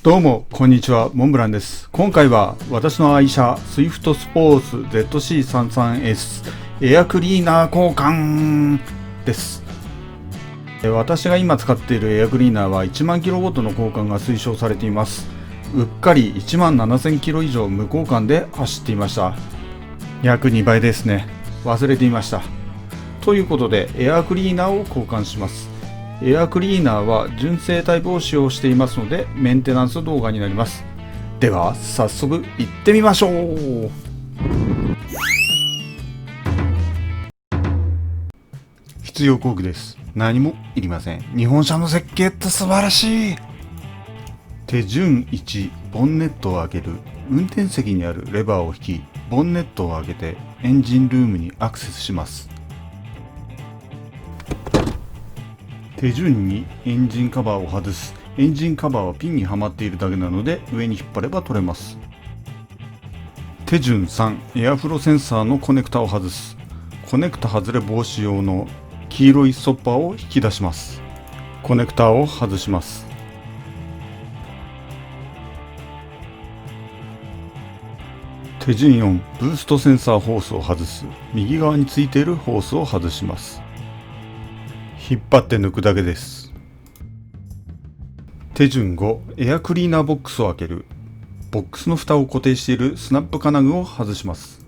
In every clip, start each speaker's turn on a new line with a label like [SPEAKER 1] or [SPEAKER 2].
[SPEAKER 1] どうもこんにちは、モンブランです。今回は私の愛車スイフトスポーツ ZC33S エアクリーナー交換です。私が今使っているエアクリーナーは1万キロごとの交換が推奨されています。うっかり1万7000キロ以上無交換で走っていました。約2倍ですね。忘れていました。ということでエアクリーナーを交換します。エアクリーナーは純正タイプを使用していますのでメンテナンス動画になります。では早速行ってみましょう。必要工具です。何もいりません。日本車の設計って素晴らしい。手順1、ボンネットを開ける。運転席にあるレバーを引き、ボンネットを開けてエンジンルームにアクセスします。手順にエンジンカバーを外す。エンジンカバーはピンにはまっているだけなので上に引っ張れば取れます。手順3、エアフロセンサーのコネクタを外す。コネクタ外れ防止用の黄色いストッパーを引き出します。コネクタを外します。手順4、ブーストセンサーホースを外す。右側についているホースを外します。引っ張って抜くだけです。手順5、エアクリーナーボックスを開ける。ボックスの蓋を固定しているスナップ金具を外します。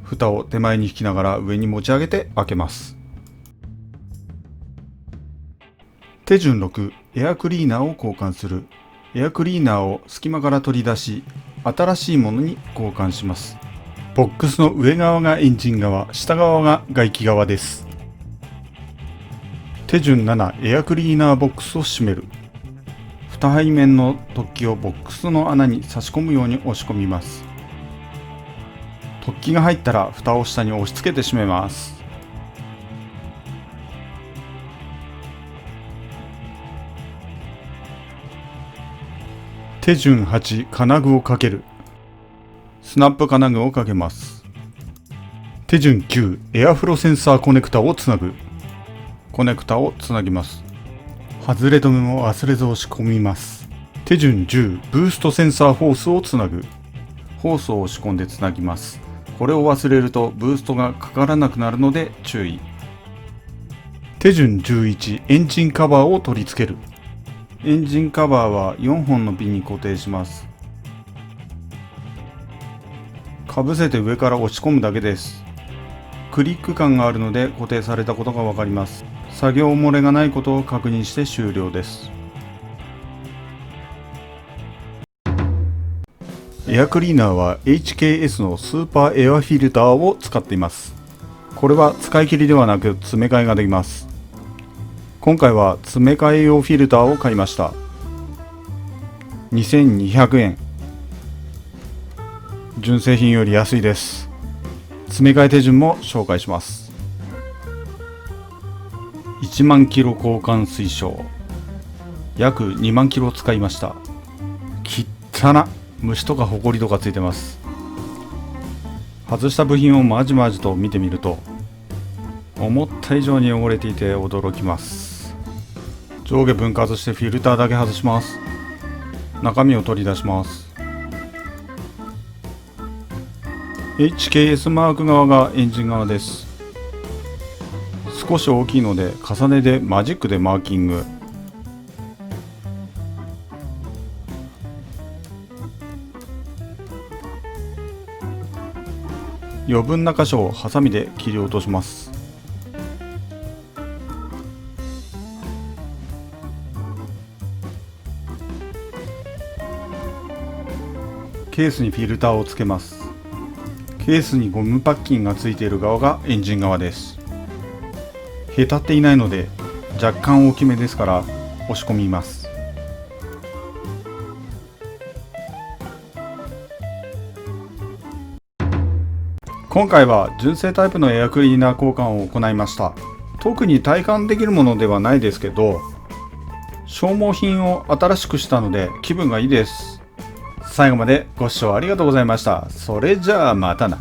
[SPEAKER 1] 蓋を手前に引きながら上に持ち上げて開けます。手順6、エアクリーナーを交換する。エアクリーナーを隙間から取り出し、新しいものに交換します。ボックスの上側がエンジン側、下側が外気側です。手順7、エアクリーナーボックスを閉める。2背面の突起をボックスの穴に差し込むように押し込みます。突起が入ったら蓋を下に押し付けて閉めます。手順8、金具をかける。スナップ金具をかけます。手順9、エアフロセンサーコネクタをつなぐ。コネクタをつなぎます。外れ止めも忘れず押し込みます。手順10、ブーストセンサーホースをつなぐ。ホースを押し込んでつなぎます。これを忘れるとブーストがかからなくなるので注意。手順11、エンジンカバーを取り付ける。エンジンカバーは4本のピンに固定します。かぶせて上から押し込むだけです。クリック感があるので固定されたことがわかります。作業漏れがないことを確認して終了です。エアクリーナーは HKS のスーパーエアフィルターを使っています。これは使い切りではなく詰め替えができます。今回は詰め替え用フィルターを買いました。2200円。純正品より安いです。詰め替え手順も紹介します。1万キロ交換推奨。約2万キロ使いました。きったな。虫とかホコリとかついてます。外した部品をまじまじと見てみると思った以上に汚れていて驚きます。上下分割してフィルターだけ外します。中身を取り出します。HKS マーク側がエンジン側です。少し大きいので重ねでマジックでマーキング。余分な箇所をハサミで切り落とします。ケースにフィルターをつけます。ケースにゴムパッキンがついている側がエンジン側です。へたっていないので若干大きめですから押し込みます。今回は純正タイプのエアクリーナー交換を行いました。特に体感できるものではないですけど消耗品を新しくしたので気分がいいです。最後までご視聴ありがとうございました。それじゃあまたな。